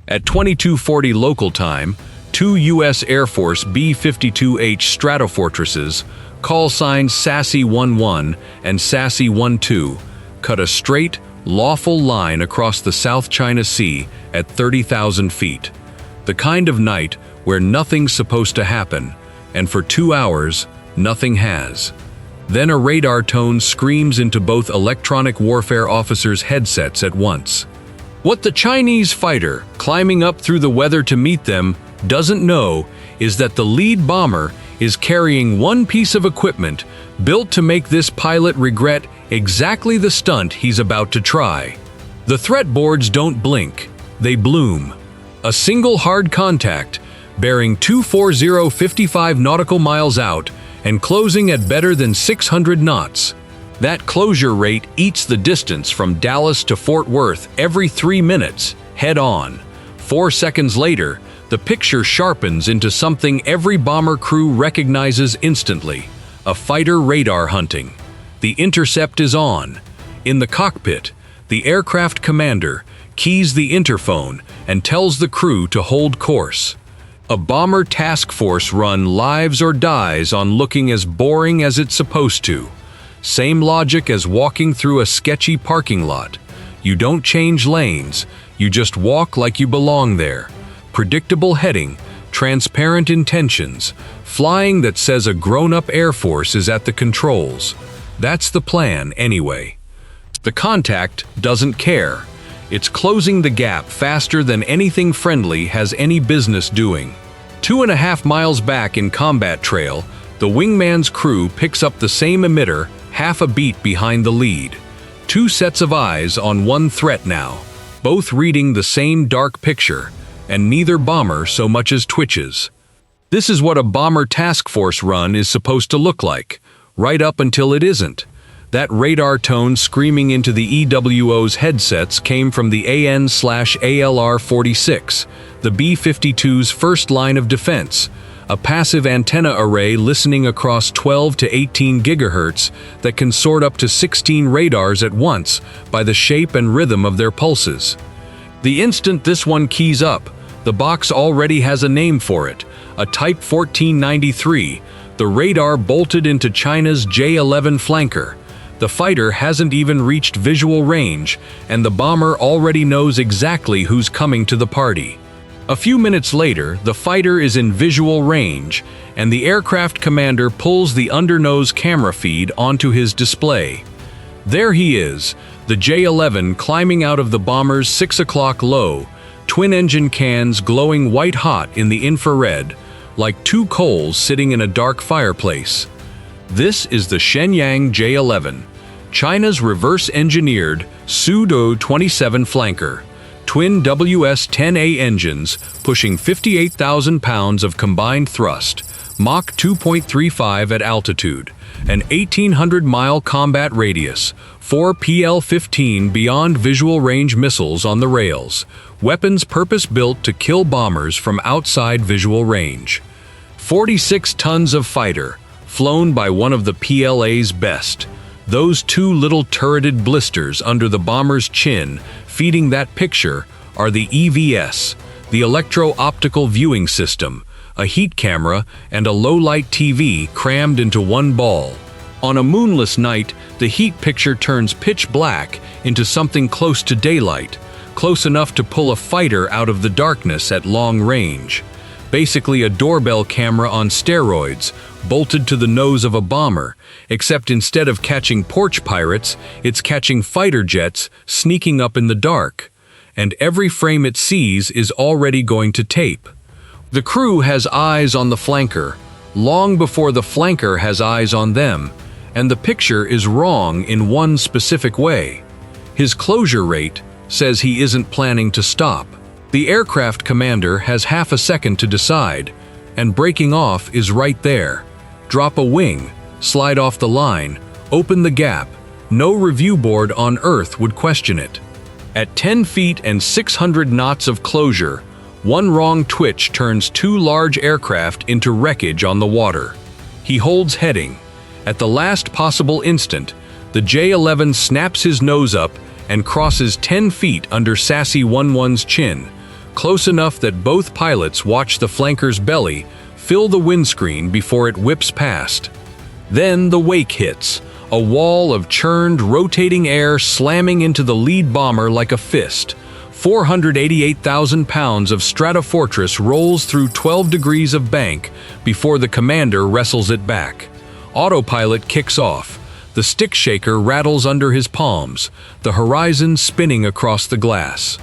At 22:40 local time, two U.S. Air Force B-52 Stratofortresses, call signs Sassy 11 and Sassy 12, cut a straight, lawful line across the South China Sea at 30,000 feet. The kind of night where nothing's supposed to happen, and for 2 hours, nothing has. Then a radar tone screams into both electronic warfare officers' headsets at once. What the Chinese fighter, climbing up through the weather to meet them, doesn't know is that the lead bomber is carrying one piece of equipment built to make this pilot regret exactly the stunt he's about to try. The threat boards don't blink, they bloom. A single hard contact, bearing 240 55 nautical miles out and closing at better than 600 knots. That closure rate eats the distance from Dallas to Fort Worth every 3 minutes, head on. 4 seconds later, the picture sharpens into something every bomber crew recognizes instantly: a fighter radar hunting. The Intercept is on. In the cockpit, the aircraft commander keys the interphone and tells the crew to hold course. A bomber task force run lives or dies on looking as boring as it's supposed to. Same logic as walking through a sketchy parking lot. You don't change lanes, you just walk like you belong there. Predictable heading, transparent intentions, flying that says a grown-up Air Force is at the controls. That's the plan, anyway. The contact doesn't care. It's closing the gap faster than anything friendly has any business doing. 2.5 miles back in combat trail, the wingman's crew picks up the same emitter half a beat behind the lead. 2 sets of eyes on one threat now, both reading the same dark picture, and neither bomber so much as twitches. This is what a bomber task force run is supposed to look like, right up until it isn't. That radar tone screaming into the EWO's headsets came from the AN/ALR-46, the B-52's first line of defense, a passive antenna array listening across 12 to 18 gigahertz that can sort up to 16 radars at once by the shape and rhythm of their pulses. The instant this one keys up, the box already has a name for it, a Type 1493, the radar bolted into China's J-11 flanker. The fighter hasn't even reached visual range, and the bomber already knows exactly who's coming to the party. A few minutes later, the fighter is in visual range, and the aircraft commander pulls the undernose camera feed onto his display. There he is, the J-11 climbing out of the bomber's 6 o'clock low, twin-engine cans glowing white-hot in the infrared, like 2 coals sitting in a dark fireplace. This is the Shenyang J-11, China's reverse-engineered Su-27 flanker. Twin WS-10A engines pushing 58,000 pounds of combined thrust, Mach 2.35 at altitude, an 1,800-mile combat radius, 4 PL-15 beyond visual range missiles on the rails, weapons purpose-built to kill bombers from outside visual range. 46 tons of fighter, flown by one of the PLA's best. Those 2 little turreted blisters under the bomber's chin feeding that picture are the EVS, the electro-optical viewing system, a heat camera and a low-light TV crammed into one ball. On a moonless night, the heat picture turns pitch black into something close to daylight, close enough to pull a fighter out of the darkness at long range. Basically a doorbell camera on steroids, bolted to the nose of a bomber, except instead of catching porch pirates, it's catching fighter jets sneaking up in the dark. And every frame it sees is already going to tape. The crew has eyes on the flanker, long before the flanker has eyes on them, and the picture is wrong in one specific way. His closure rate says he isn't planning to stop. The aircraft commander has half a second to decide, and breaking off is right there. Drop a wing, slide off the line, open the gap. No review board on Earth would question it. At 10 feet and 600 knots of closure, one wrong twitch turns 2 large aircraft into wreckage on the water. He holds heading. At the last possible instant, the J-11 snaps his nose up and crosses 10 feet under Sassy 11's chin, close enough that both pilots watch the flanker's belly fill the windscreen before it whips past. Then the wake hits, a wall of churned, rotating air slamming into the lead bomber like a fist. 488,000 pounds of Stratofortress rolls through 12 degrees of bank before the commander wrestles it back. Autopilot kicks off. The stick shaker rattles under his palms, the horizon spinning across the glass.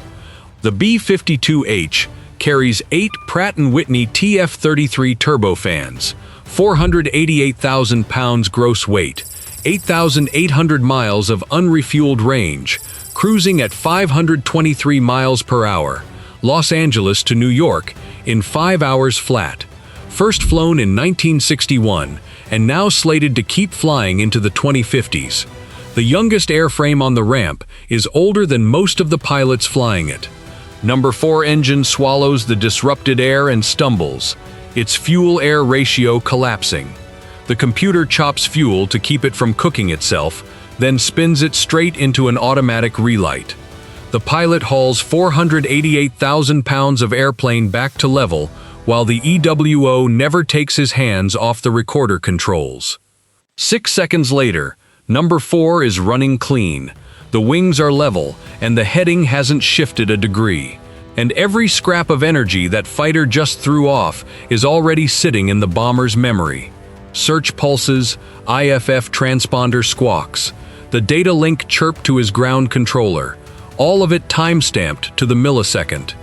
The B-52H carries 8 Pratt & Whitney TF-33 turbofans, 488,000 pounds gross weight, 8,800 miles of unrefueled range, cruising at 523 miles per hour, Los Angeles to New York, in 5 hours flat. First flown in 1961, and now slated to keep flying into the 2050s. The youngest airframe on the ramp is older than most of the pilots flying it. Number 4 engine swallows the disrupted air and stumbles, its fuel-air ratio collapsing. The computer chops fuel to keep it from cooking itself, then spins it straight into an automatic relight. The pilot hauls 488,000 pounds of airplane back to level, while the EWO never takes his hands off the recorder controls. 6 seconds later, number 4 is running clean. The wings are level, and the heading hasn't shifted a degree. And every scrap of energy that fighter just threw off is already sitting in the bomber's memory. Search pulses, IFF transponder squawks. The data link chirped to his ground controller, all of it time-stamped to the millisecond.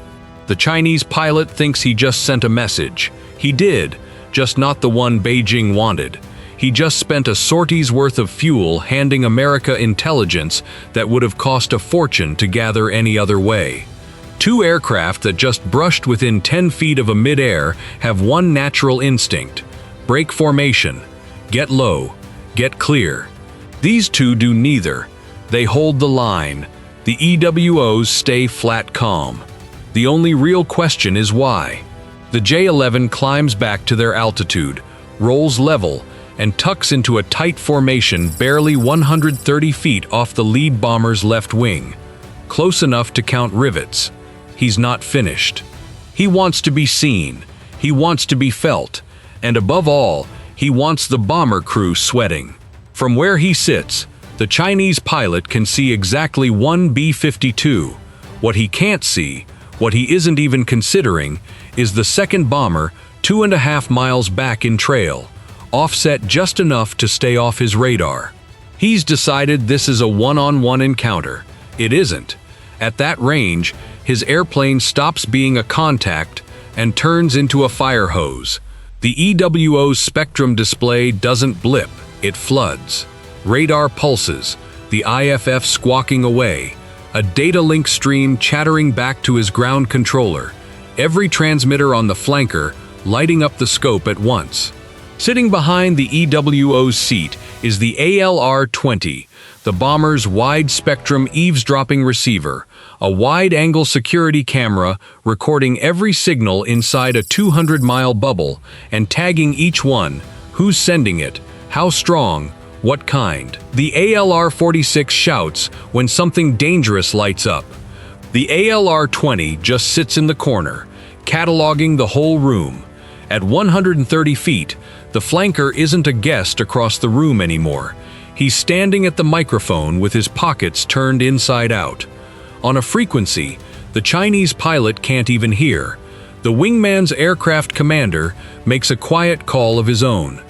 The Chinese pilot thinks he just sent a message. He did, just not the one Beijing wanted. He just spent a sortie's worth of fuel handing America intelligence that would have cost a fortune to gather any other way. 2 aircraft that just brushed within 10 feet of a mid-air have one natural instinct: break formation, get low, get clear. These two do neither. They hold the line. The EWOs stay flat calm. The only real question is why. The J-11 climbs back to their altitude, rolls level, and tucks into a tight formation barely 130 feet off the lead bomber's left wing, close enough to count rivets. He's not finished. He wants to be seen. He wants to be felt. And above all, he wants the bomber crew sweating. From where he sits, the Chinese pilot can see exactly one B-52. What he can't see, what he isn't even considering, is the second bomber 2.5 miles back in trail, offset just enough to stay off his radar. He's decided this is a one-on-one encounter. It isn't. At that range, his airplane stops being a contact and turns into a fire hose. The EWO's spectrum display doesn't blip, it floods. Radar pulses, the IFF squawking away, a data link stream chattering back to his ground controller, every transmitter on the flanker lighting up the scope at once. Sitting behind the EWO's seat is the ALR-20, the bomber's wide-spectrum eavesdropping receiver, a wide-angle security camera recording every signal inside a 200-mile bubble and tagging each one, who's sending it, how strong, what kind. The ALR-46 shouts when something dangerous lights up. The ALR-20 just sits in the corner, cataloging the whole room. At 130 feet, the flanker isn't a guest across the room anymore. He's standing at the microphone with his pockets turned inside out. On a frequency the Chinese pilot can't even hear, the wingman's aircraft commander makes a quiet call of his own.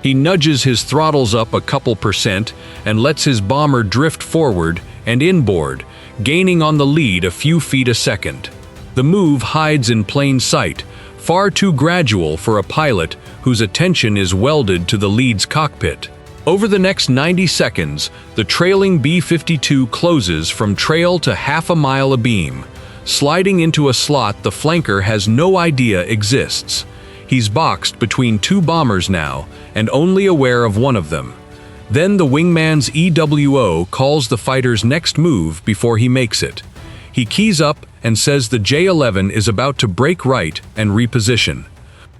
He nudges his throttles up a couple percent and lets his bomber drift forward and inboard, gaining on the lead a few feet a second. The move hides in plain sight, far too gradual for a pilot whose attention is welded to the lead's cockpit. Over the next 90 seconds, the trailing B-52 closes from trail to half a mile abeam, sliding into a slot the flanker has no idea exists. He's boxed between 2 bombers now, and only aware of one of them. Then the wingman's EWO calls the fighter's next move before he makes it. He keys up and says the J-11 is about to break right and reposition.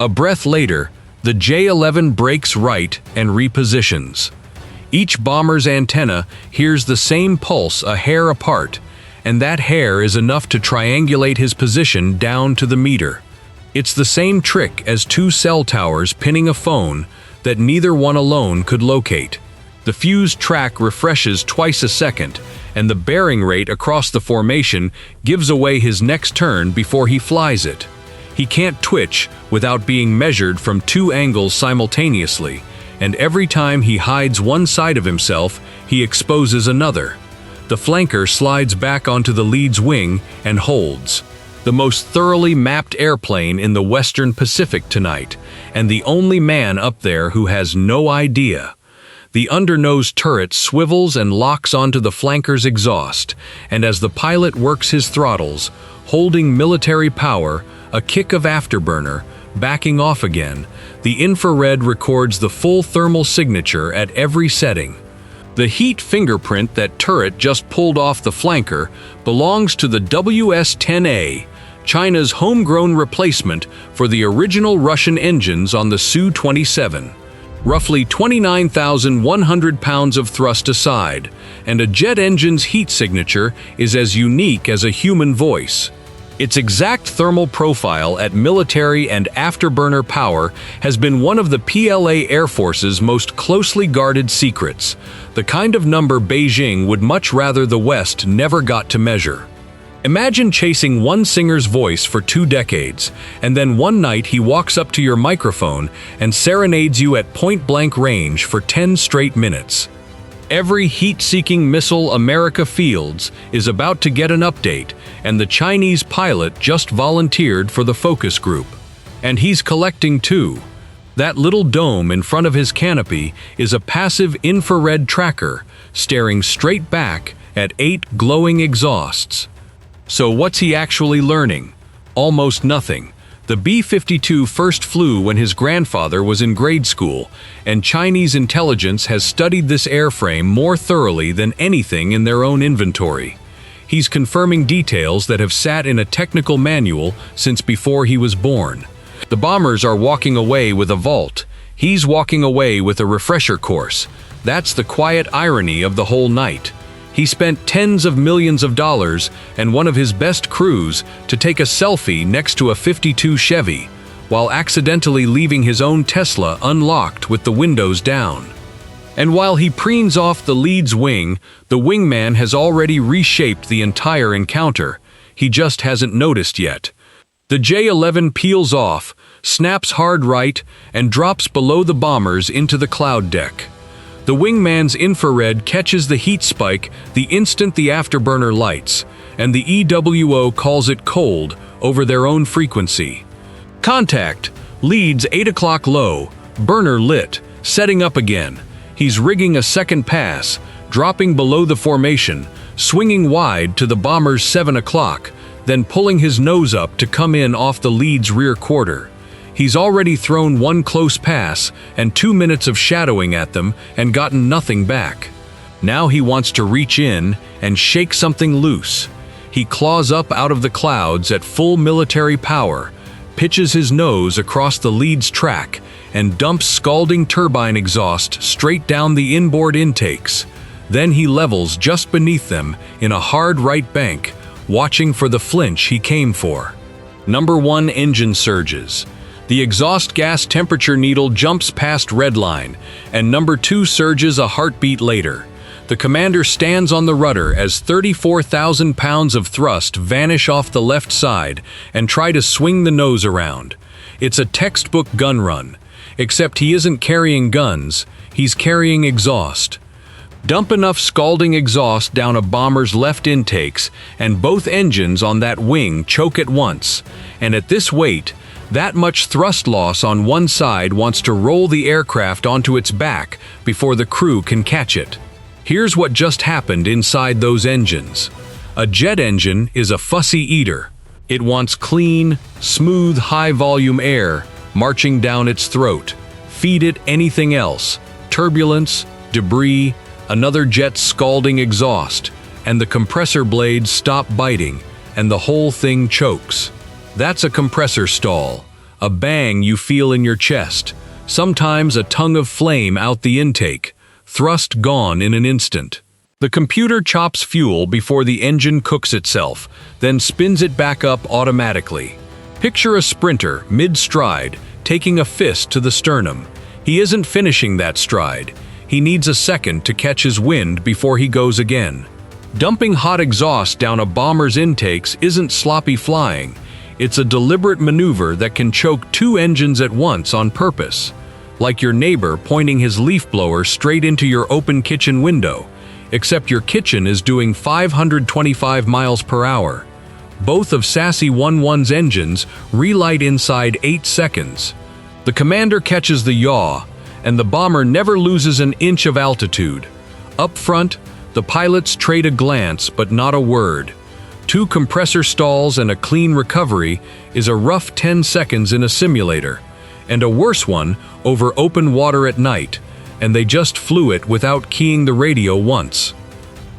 A breath later, the J-11 breaks right and repositions. Each bomber's antenna hears the same pulse a hair apart, and that hair is enough to triangulate his position down to the meter. It's the same trick as two cell towers pinning a phone that neither one alone could locate. The fused track refreshes twice a second, and the bearing rate across the formation gives away his next turn before he flies it. He can't twitch without being measured from two angles simultaneously, and every time he hides one side of himself, he exposes another. The flanker slides back onto the lead's wing and holds. The most thoroughly mapped airplane in the Western Pacific tonight, and the only man up there who has no idea. The undernose turret swivels and locks onto the flanker's exhaust, and as the pilot works his throttles, holding military power, a kick of afterburner, backing off again, the infrared records the full thermal signature at every setting. The heat fingerprint that turret just pulled off the flanker belongs to the WS-10A, China's homegrown replacement for the original Russian engines on the Su-27. Roughly 29,100 pounds of thrust aside, and a jet engine's heat signature is as unique as a human voice. Its exact thermal profile at military and afterburner power has been one of the PLA Air Force's most closely guarded secrets, the kind of number Beijing would much rather the West never got to measure. Imagine chasing one singer's voice for 2 decades, and then one night he walks up to your microphone and serenades you at point-blank range for 10 straight minutes. Every heat-seeking missile America fields is about to get an update, and the Chinese pilot just volunteered for the focus group. And he's collecting too. That little dome in front of his canopy is a passive infrared tracker, staring straight back at 8 glowing exhausts. So what's he actually learning? Almost nothing. The B-52 first flew when his grandfather was in grade school, and Chinese intelligence has studied this airframe more thoroughly than anything in their own inventory. He's confirming details that have sat in a technical manual since before he was born. The bombers are walking away with a vault. He's walking away with a refresher course. That's the quiet irony of the whole night. He spent tens of millions of dollars and one of his best crews to take a selfie next to a 52 Chevy, while accidentally leaving his own Tesla unlocked with the windows down. And while he preens off the lead's wing, the wingman has already reshaped the entire encounter. He just hasn't noticed yet. The J-11 peels off, snaps hard right, and drops below the bombers into the cloud deck. The wingman's infrared catches the heat spike the instant the afterburner lights, and the EWO calls it cold over their own frequency. Contact. Leads 8 o'clock low, burner lit, setting up again. He's rigging a second pass, dropping below the formation, swinging wide to the bomber's 7 o'clock, then pulling his nose up to come in off the lead's rear quarter. He's already thrown one close pass and 2 minutes of shadowing at them and gotten nothing back. Now he wants to reach in and shake something loose. He claws up out of the clouds at full military power, pitches his nose across the lead's track, and dumps scalding turbine exhaust straight down the inboard intakes. Then he levels just beneath them in a hard right bank, watching for the flinch he came for. Number 1 engine surges. The exhaust gas temperature needle jumps past redline, and number 2 surges a heartbeat later. The commander stands on the rudder as 34,000 pounds of thrust vanish off the left side and try to swing the nose around. It's a textbook gun run, except he isn't carrying guns, he's carrying exhaust. Dump enough scalding exhaust down a bomber's left intakes, and both engines on that wing choke at once, and at this weight, that much thrust loss on one side wants to roll the aircraft onto its back before the crew can catch it. Here's what just happened inside those engines. A jet engine is a fussy eater. It wants clean, smooth, high-volume air marching down its throat. Feed it anything else. Turbulence, debris, another jet's scalding exhaust, and the compressor blades stop biting, and the whole thing chokes. That's a compressor stall, a bang you feel in your chest, sometimes a tongue of flame out the intake, thrust gone in an instant. The computer chops fuel before the engine cooks itself, then spins it back up automatically. Picture a sprinter, mid-stride, taking a fist to the sternum. He isn't finishing that stride. He needs a second to catch his wind before he goes again. Dumping hot exhaust down a bomber's intakes isn't sloppy flying. It's a deliberate maneuver that can choke two engines at once on purpose. Like your neighbor pointing his leaf blower straight into your open kitchen window, except your kitchen is doing 525 miles per hour. Both of Sassy 11's engines relight inside 8 seconds. The commander catches the yaw, and the bomber never loses an inch of altitude. Up front, the pilots trade a glance but not a word. 2 compressor stalls and a clean recovery is a rough 10 seconds in a simulator, and a worse one over open water at night, and they just flew it without keying the radio once.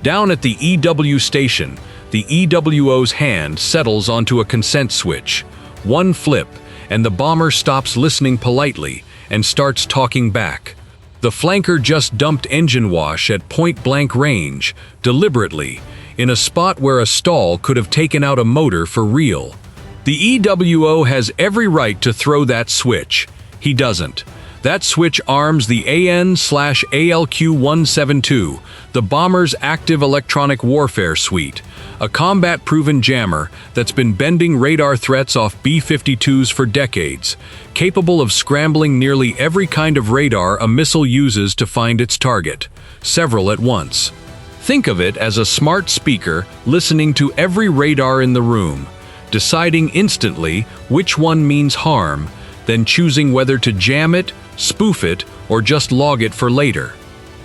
Down at the EW station, the EWO's hand settles onto a consent switch. One flip, and the bomber stops listening politely and starts talking back. The flanker just dumped engine wash at point-blank range, deliberately, in a spot where a stall could have taken out a motor for real. The EWO has every right to throw that switch. He doesn't. That switch arms the AN/ALQ-172, the bomber's active electronic warfare suite, a combat-proven jammer that's been bending radar threats off B-52s for decades, capable of scrambling nearly every kind of radar a missile uses to find its target, several at once. Think of it as a smart speaker listening to every radar in the room, deciding instantly which one means harm, then choosing whether to jam it, spoof it, or just log it for later.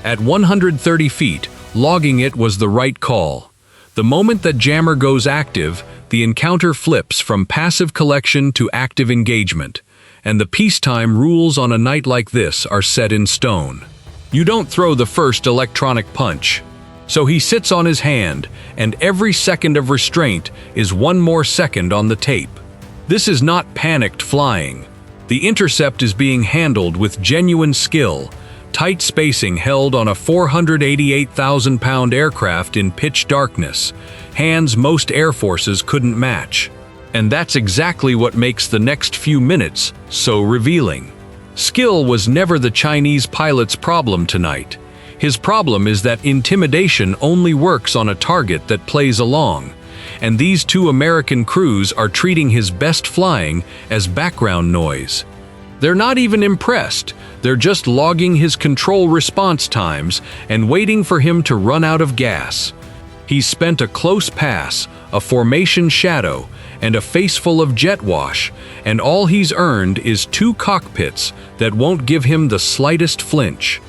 At 130 feet, logging it was the right call. The moment that jammer goes active, the encounter flips from passive collection to active engagement, and the peacetime rules on a night like this are set in stone. You don't throw the first electronic punch. So he sits on his hand, and every second of restraint is one more second on the tape. This is not panicked flying. The Intercept is being handled with genuine skill, tight spacing held on a 488,000-pound aircraft in pitch darkness, hands most Air Forces couldn't match. And that's exactly what makes the next few minutes so revealing. Skill was never the Chinese pilot's problem tonight. His problem is that intimidation only works on a target that plays along, and these 2 American crews are treating his best flying as background noise. They're not even impressed, they're just logging his control response times and waiting for him to run out of gas. He's spent a close pass, a formation shadow, and a face full of jet wash, and all he's earned is 2 cockpits that won't give him the slightest flinch.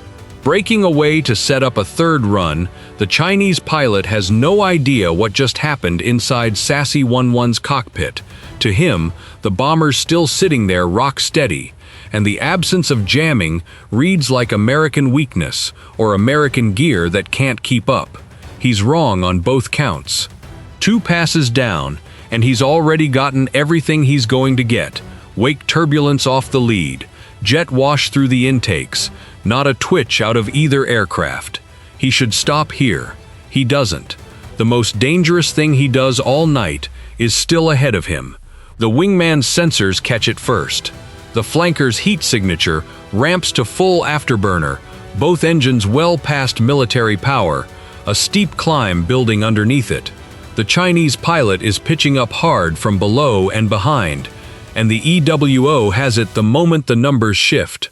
Breaking away to set up a third run, the Chinese pilot has no idea what just happened inside Sassy 11's cockpit. To him, the bomber's still sitting there rock steady, and the absence of jamming reads like American weakness or American gear that can't keep up. He's wrong on both counts. 2 passes down, and he's already gotten everything he's going to get. Wake turbulence off the lead, jet wash through the intakes, not a twitch out of either aircraft. He should stop here. He doesn't. The most dangerous thing he does all night is still ahead of him. The wingman's sensors catch it first. The flanker's heat signature ramps to full afterburner, both engines well past military power, a steep climb building underneath it. The Chinese pilot is pitching up hard from below and behind, and the EWO has it the moment the numbers shift.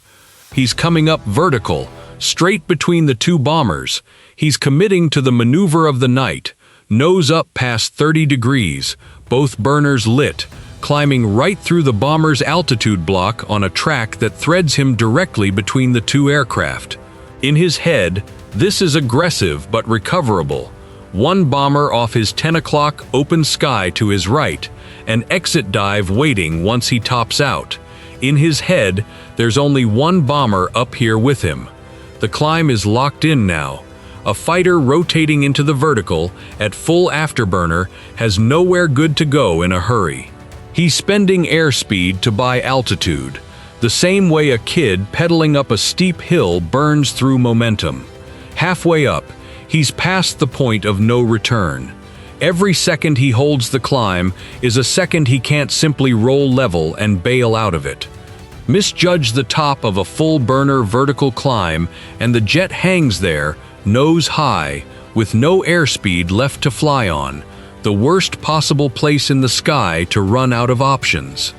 He's coming up vertical, straight between the 2 bombers. He's committing to the maneuver of the night, nose up past 30 degrees, both burners lit, climbing right through the bomber's altitude block on a track that threads him directly between the 2 aircraft. In his head, this is aggressive but recoverable. 1 bomber off his 10 o'clock open sky to his right, an exit dive waiting once he tops out. In his head, there's only 1 bomber up here with him. The climb is locked in now. A fighter rotating into the vertical at full afterburner has nowhere good to go in a hurry. He's spending airspeed to buy altitude, the same way a kid pedaling up a steep hill burns through momentum. Halfway up, He's past the point of no return. Every second he holds the climb is a second he can't simply roll level and bail out of it. Misjudge the top of a full-burner vertical climb, and the jet hangs there, nose high, with no airspeed left to fly on, the worst possible place in the sky to run out of options.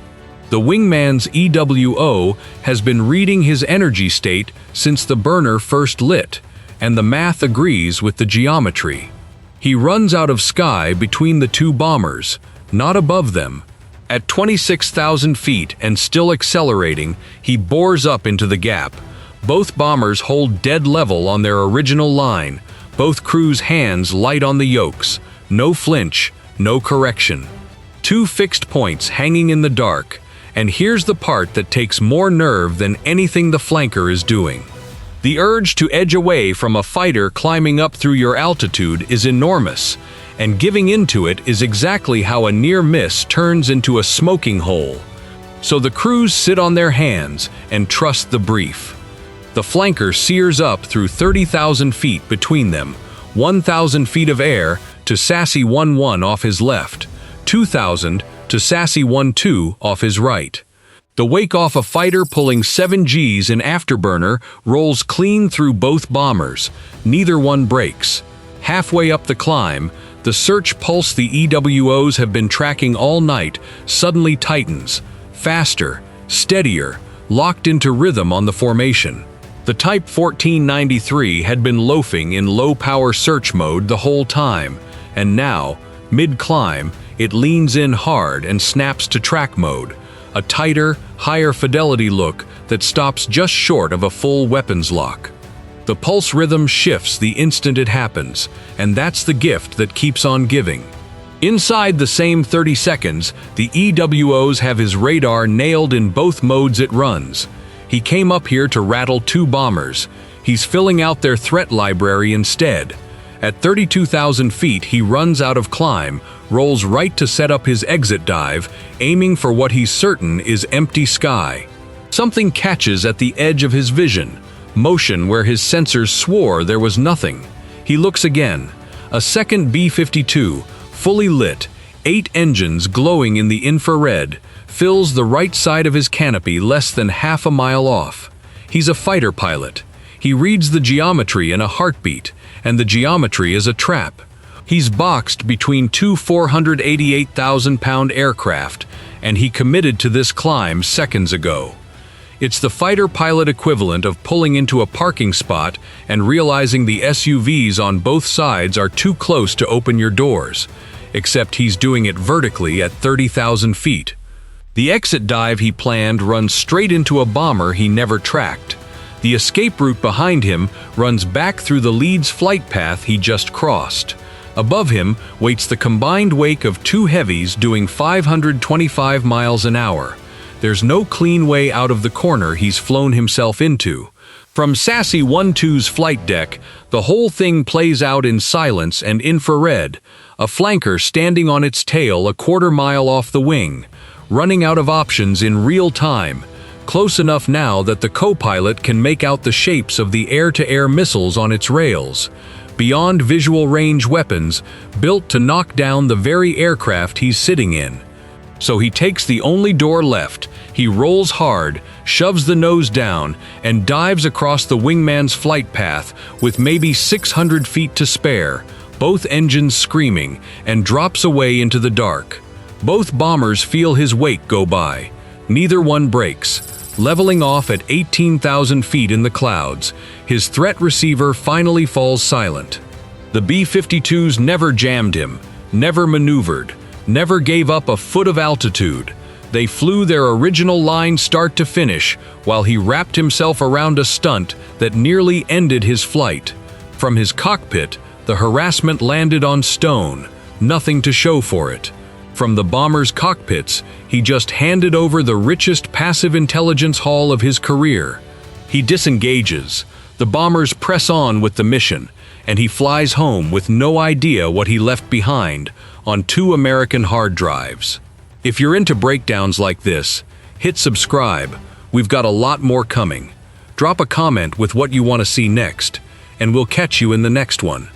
The wingman's EWO has been reading his energy state since the burner first lit, and the math agrees with the geometry. He runs out of sky between the two bombers, not above them. At 26,000 feet and still accelerating, he bores up into the gap. Both bombers hold dead level on their original line, both crews' hands light on the yokes. No flinch, no correction. Two fixed points hanging in the dark, and here's the part that takes more nerve than anything the flanker is doing. The urge to edge away from a fighter climbing up through your altitude is enormous, and giving into it is exactly how a near miss turns into a smoking hole. So the crews sit on their hands and trust the brief. The flanker sears up through 30,000 feet between them, 1,000 feet of air to Sassy 1-1 off his left, 2,000 to Sassy 1-2 off his right. The wake off a fighter pulling 7 Gs in afterburner rolls clean through both bombers. Neither one breaks. Halfway up the climb, the search pulse the EWOs have been tracking all night suddenly tightens, faster, steadier, locked into rhythm on the formation. The Type 1493 had been loafing in low-power search mode the whole time, and now, mid-climb, it leans in hard and snaps to track mode, a tighter, higher fidelity look that stops just short of a full weapons lock. The pulse rhythm shifts the instant it happens, and that's the gift that keeps on giving. Inside the same 30 seconds, the EWOs have his radar nailed in both modes it runs. He came up here to rattle 2 bombers. He's filling out their threat library instead. At 32,000 feet, he runs out of climb, rolls right to set up his exit dive, aiming for what he's certain is empty sky. Something catches at the edge of his vision, motion where his sensors swore there was nothing. He looks again. A second B-52, fully lit, 8 engines glowing in the infrared, fills the right side of his canopy less than half a mile off. He's a fighter pilot. He reads the geometry in a heartbeat, and the geometry is a trap. He's boxed between 2 488,000-pound aircraft, and he committed to this climb seconds ago. It's the fighter pilot equivalent of pulling into a parking spot and realizing the SUVs on both sides are too close to open your doors, except he's doing it vertically at 30,000 feet. The exit dive he planned runs straight into a bomber he never tracked. The escape route behind him runs back through the lead's flight path he just crossed. Above him waits the combined wake of 2 heavies doing 525 miles an hour. There's no clean way out of the corner he's flown himself into. From Sassy 1-2's flight deck, the whole thing plays out in silence and infrared, a flanker standing on its tail a quarter mile off the wing, running out of options in real time, close enough now that the co-pilot can make out the shapes of the air-to-air missiles on its rails, beyond visual range weapons built to knock down the very aircraft he's sitting in. So he takes the only door left, he rolls hard, shoves the nose down, and dives across the wingman's flight path with maybe 600 feet to spare, both engines screaming, and drops away into the dark. Both bombers feel his wake go by. Neither one breaks. Leveling off at 18,000 feet in the clouds, his threat receiver finally falls silent. The B-52s never jammed him, never maneuvered, never gave up a foot of altitude. They flew their original line start to finish while he wrapped himself around a stunt that nearly ended his flight. From his cockpit, the harassment landed on stone, nothing to show for it. From the bomber's cockpits, he just handed over the richest passive intelligence haul of his career. He disengages. The bombers press on with the mission, and he flies home with no idea what he left behind on 2 American hard drives. If you're into breakdowns like this, hit subscribe. We've got a lot more coming. Drop a comment with what you want to see next, and we'll catch you in the next one.